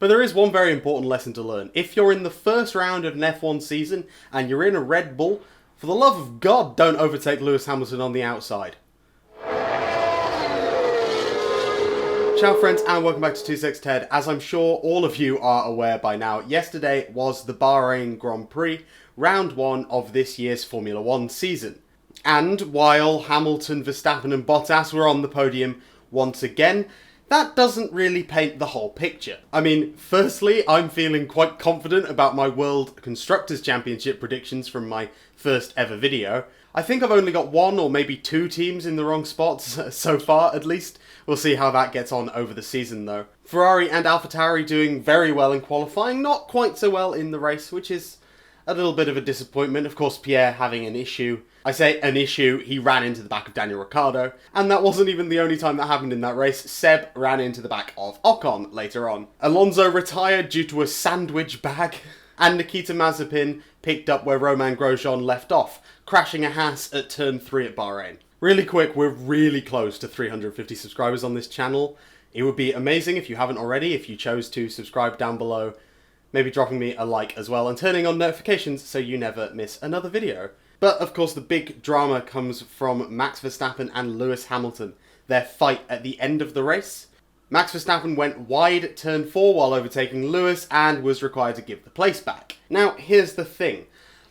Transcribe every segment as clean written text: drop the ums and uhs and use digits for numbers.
But there is one very important lesson to learn. If you're in the first round of an F1 season and you're in a Red Bull, for the love of God, don't overtake Lewis Hamilton on the outside. Ciao friends and welcome back to 26 Ted. As I'm sure all of you are aware by now, yesterday was the Bahrain Grand Prix, round 1 of this year's Formula 1 season. And while Hamilton, Verstappen and Bottas were on the podium once again, that doesn't really paint the whole picture. I mean, firstly, I'm feeling quite confident about my World Constructors' Championship predictions from my first ever video. I think I've only got 1 or maybe 2 teams in the wrong spots so far, at least. We'll see how that gets on over the season, though. Ferrari and AlphaTauri doing very well in qualifying, not quite so well in the race, which is a little bit of a disappointment. Of course, Pierre having an issue. I say an issue, he ran into the back of Daniel Ricciardo, and that wasn't even the only time that happened in that race. Seb ran into the back of Ocon later on. Alonso retired due to a sandwich bag, and Nikita Mazepin picked up where Romain Grosjean left off, crashing a Haas at turn 3 at Bahrain. Really quick, we're really close to 350 subscribers on this channel. It would be amazing if you haven't already, if you chose to subscribe down below, maybe dropping me a like as well, and turning on notifications so you never miss another video. But of course the big drama comes from Max Verstappen and Lewis Hamilton, their fight at the end of the race. Max Verstappen went wide at turn 4 while overtaking Lewis and was required to give the place back. Now here's the thing.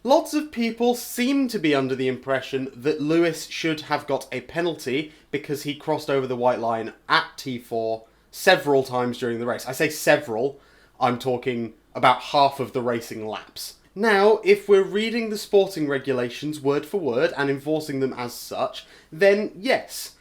Lots of people seem to be under the impression that Lewis should have got a penalty because he crossed over the white line at T4 several times during the race. I say several, I'm talking about half of the racing laps. Now, if we're reading the sporting regulations word for word and enforcing them as such, then yes.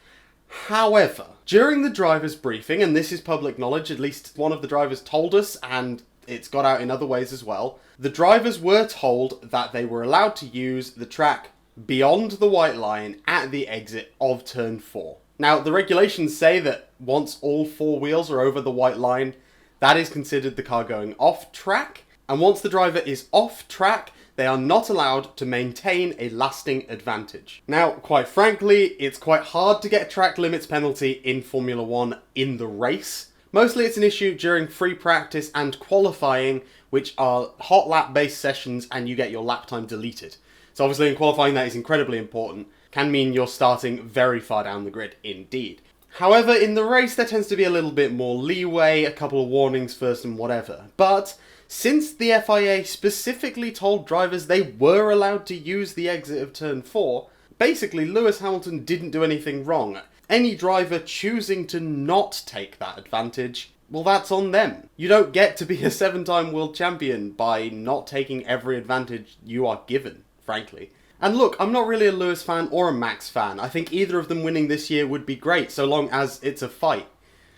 However, during the driver's briefing, and this is public knowledge, at least one of the drivers told us, and it's got out in other ways as well, the drivers were told that they were allowed to use the track beyond the white line at the exit of turn 4. Now, the regulations say that once all 4 wheels are over the white line, that is considered the car going off track, and once the driver is off track, they are not allowed to maintain a lasting advantage. Now, quite frankly, it's quite hard to get a track limits penalty in Formula 1 in the race. Mostly it's an issue during free practice and qualifying, which are hot lap based sessions and you get your lap time deleted. So obviously in qualifying that is incredibly important. Can mean you're starting very far down the grid indeed. However, in the race there tends to be a little bit more leeway, a couple of warnings first and whatever. But since the FIA specifically told drivers they were allowed to use the exit of turn 4, basically Lewis Hamilton didn't do anything wrong. Any driver choosing to not take that advantage, well, that's on them. You don't get to be a 7-time world champion by not taking every advantage you are given, frankly. And look, I'm not really a Lewis fan or a Max fan. I think either of them winning this year would be great, so long as it's a fight.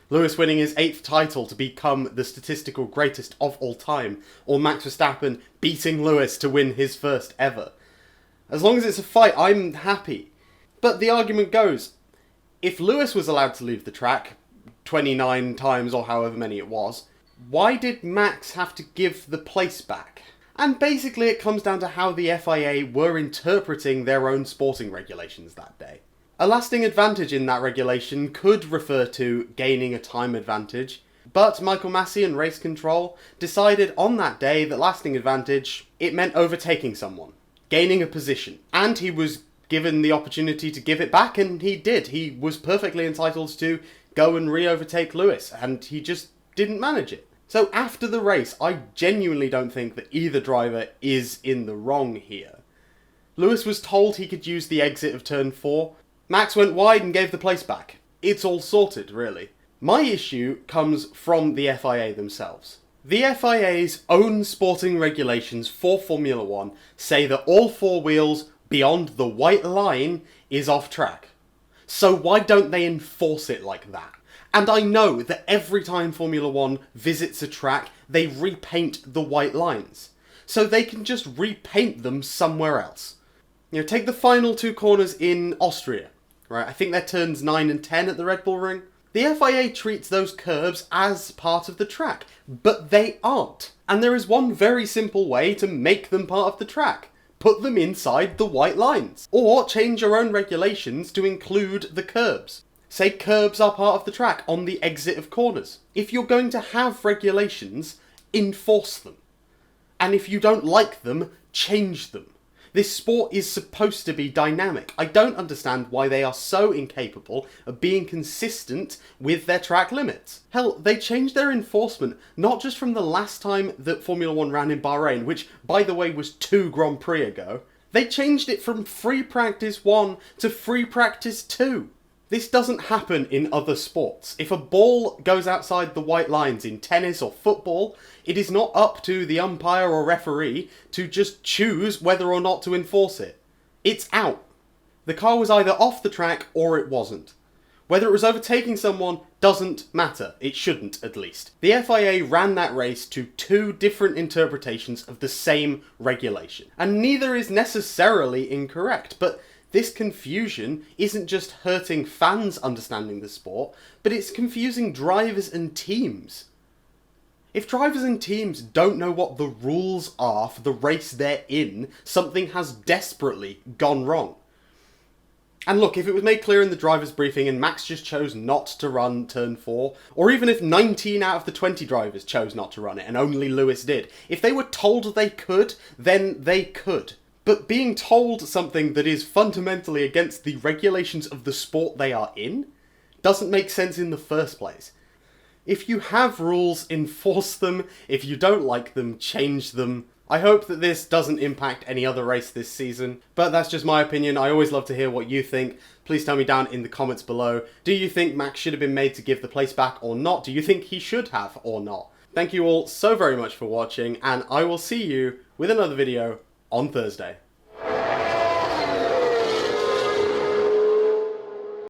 Lewis winning his 8th title to become the statistical greatest of all time, or Max Verstappen beating Lewis to win his first ever. As long as it's a fight, I'm happy. But the argument goes, if Lewis was allowed to leave the track 29 times or however many it was, why did Max have to give the place back? And basically it comes down to how the FIA were interpreting their own sporting regulations that day. A lasting advantage in that regulation could refer to gaining a time advantage, but Michael Massey and Race Control decided on that day that lasting advantage, it meant overtaking someone, gaining a position, and he was given the opportunity to give it back, and he did. He was perfectly entitled to go and re-overtake Lewis, and he just didn't manage it. So after the race, I genuinely don't think that either driver is in the wrong here. Lewis was told he could use the exit of turn 4. Max went wide and gave the place back. It's all sorted, really. My issue comes from the FIA themselves. The FIA's own sporting regulations for Formula 1 say that all 4 wheels beyond the white line is off track. So why don't they enforce it like that? And I know that every time Formula 1 visits a track, they repaint the white lines. So they can just repaint them somewhere else. You know, take the final 2 corners in Austria, right? I think they're turns 9 and 10 at the Red Bull Ring. The FIA treats those curbs as part of the track, but they aren't. And there is one very simple way to make them part of the track. Put them inside the white lines. Or change your own regulations to include the curbs. Say curbs are part of the track on the exit of corners. If you're going to have regulations, enforce them. And if you don't like them, change them. This sport is supposed to be dynamic. I don't understand why they are so incapable of being consistent with their track limits. Hell, they changed their enforcement not just from the last time that Formula 1 ran in Bahrain, which, by the way, was 2 Grand Prix ago. They changed it from free practice 1 to free practice 2. This doesn't happen in other sports. If a ball goes outside the white lines in tennis or football, it is not up to the umpire or referee to just choose whether or not to enforce it. It's out. The car was either off the track or it wasn't. Whether it was overtaking someone doesn't matter. It shouldn't, at least. The FIA ran that race to 2 different interpretations of the same regulation. And neither is necessarily incorrect, but this confusion isn't just hurting fans understanding the sport, but it's confusing drivers and teams. If drivers and teams don't know what the rules are for the race they're in, something has desperately gone wrong. And look, if it was made clear in the driver's briefing and Max just chose not to run turn 4, or even if 19 out of the 20 drivers chose not to run it and only Lewis did, if they were told they could, then they could. But being told something that is fundamentally against the regulations of the sport they are in doesn't make sense in the first place. If you have rules, enforce them. If you don't like them, change them. I hope that this doesn't impact any other race this season, but that's just my opinion. I always love to hear what you think. Please tell me down in the comments below. Do you think Max should have been made to give the place back or not? Do you think he should have or not? Thank you all so very much for watching, and I will see you with another video on Thursday.